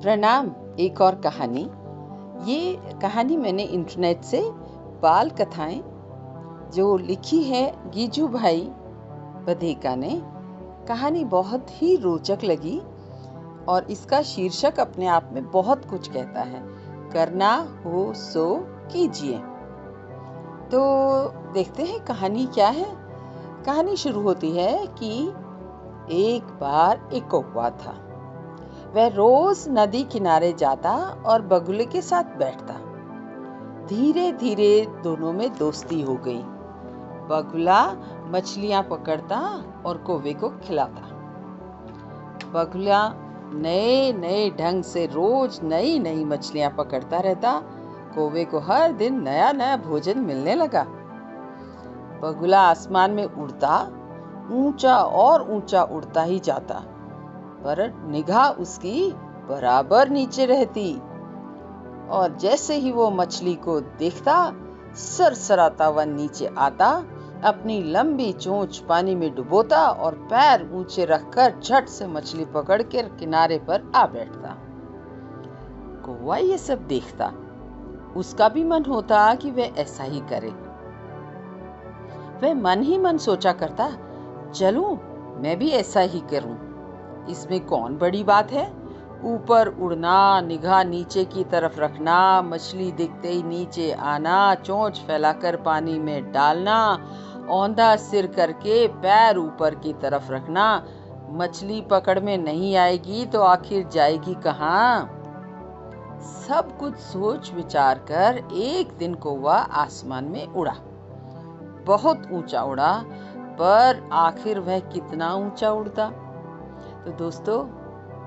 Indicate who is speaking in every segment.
Speaker 1: प्रणाम। एक और कहानी। ये कहानी मैंने इंटरनेट से बाल कथाएं जो लिखी है गीजू भाई बधेका ने। कहानी बहुत ही रोचक लगी और इसका शीर्षक अपने आप में बहुत कुछ कहता है, करना हो सो कीजिए। तो देखते हैं कहानी क्या है। कहानी शुरू होती है कि एक बार एक कौवा था। वह रोज नदी किनारे जाता और बगुले के साथ बैठता। धीरे धीरे दोनों में दोस्ती हो गई। बगुला मछलियां पकड़ता और कौवे को खिलाता। बगुला नए नए ढंग से रोज नई नई मछलियां पकड़ता रहता। कौवे को हर दिन नया नया भोजन मिलने लगा। बगुला आसमान में उड़ता, ऊंचा और ऊंचा उड़ता ही जाता, पर निगाह उसकी बराबर नीचे रहती। और जैसे ही वो मछली को देखता, सरसराता हुआ नीचे आता, अपनी लंबी चोंच पानी में डुबोता और पैर ऊंचे रखकर झट से मछली पकड़ कर किनारे पर आ बैठता। कौवा ये सब देखता। उसका भी मन होता कि वह ऐसा ही करे। वह मन ही मन सोचा करता, चलूं मैं भी ऐसा ही करूं। इसमें कौन बड़ी बात है। ऊपर उड़ना, निगाह नीचे की तरफ रखना, मछली दिखते ही नीचे आना, चोंच फैलाकर पानी में डालना, औंधा सिर करके पैर ऊपर की तरफ रखना। मछली पकड़ में नहीं आएगी तो आखिर जाएगी कहाँ। सब कुछ सोच विचार कर एक दिन कौवा आसमान में उड़ा। बहुत ऊंचा उड़ा, पर आखिर वह कितना ऊंचा उड़ता। तो दोस्तों,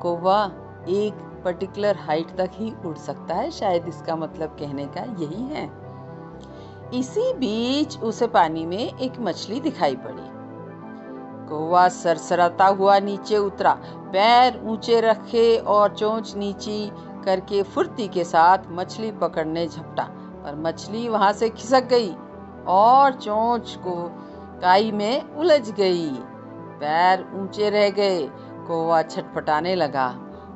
Speaker 1: कौवा एक पर्टिकुलर हाइट तक ही उड़ सकता है, शायद इसका मतलब कहने का यही है। इसी बीच उसे पानी में एक मछली दिखाई पड़ी। कौवा सरसराता हुआ नीचे उतरा, पैर ऊंचे रखे और चोंच नीची करके फुर्ती के साथ मछली पकड़ने झपटा, पर मछली वहां से खिसक गई और चोंच को काई में उलझ गई। पैर ऊंचे रह गए। कौवा छटपटाने लगा।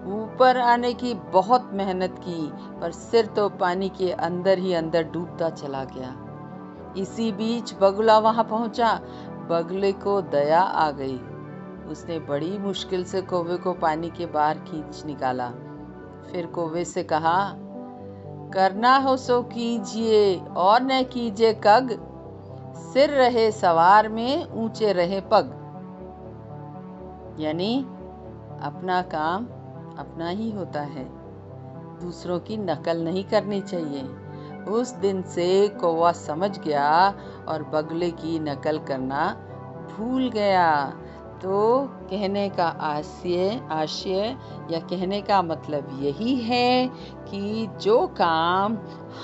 Speaker 1: ऊपर आने की बहुत मेहनत की, पर सिर तो पानी के अंदर ही अंदर डूबता चला गया। इसी बीच बगुला वहां पहुंचा। बगुले को दया आ गई। उसने बड़ी मुश्किल से कौवे को पानी के बाहर खींच निकाला। फिर कौवे से कहा, करना हो सो कीजिए और न कीजिए कग, सिर रहे सवार में ऊंचे रहे पग। यानी अपना काम अपना ही होता है, दूसरों की नकल नहीं करनी चाहिए। उस दिन से कौवा समझ गया और बगुले की नकल करना भूल गया। तो कहने का आशय या कहने का मतलब यही है कि जो काम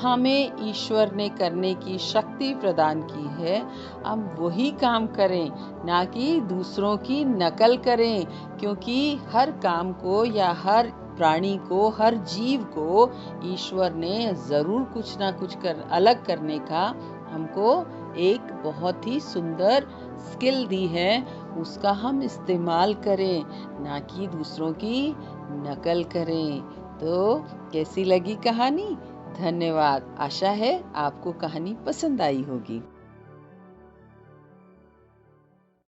Speaker 1: हमें ईश्वर ने करने की शक्ति प्रदान की है, हम वही काम करें, ना कि दूसरों की नकल करें। क्योंकि हर काम को या हर प्राणी को, हर जीव को ईश्वर ने जरूर कुछ ना कुछ अलग करने का हमको एक बहुत ही सुंदर स्किल दी है। उसका हम इस्तेमाल करें, ना कि दूसरों की नकल करें। तो कैसी लगी कहानी? धन्यवाद। आशा है आपको कहानी पसंद आई होगी।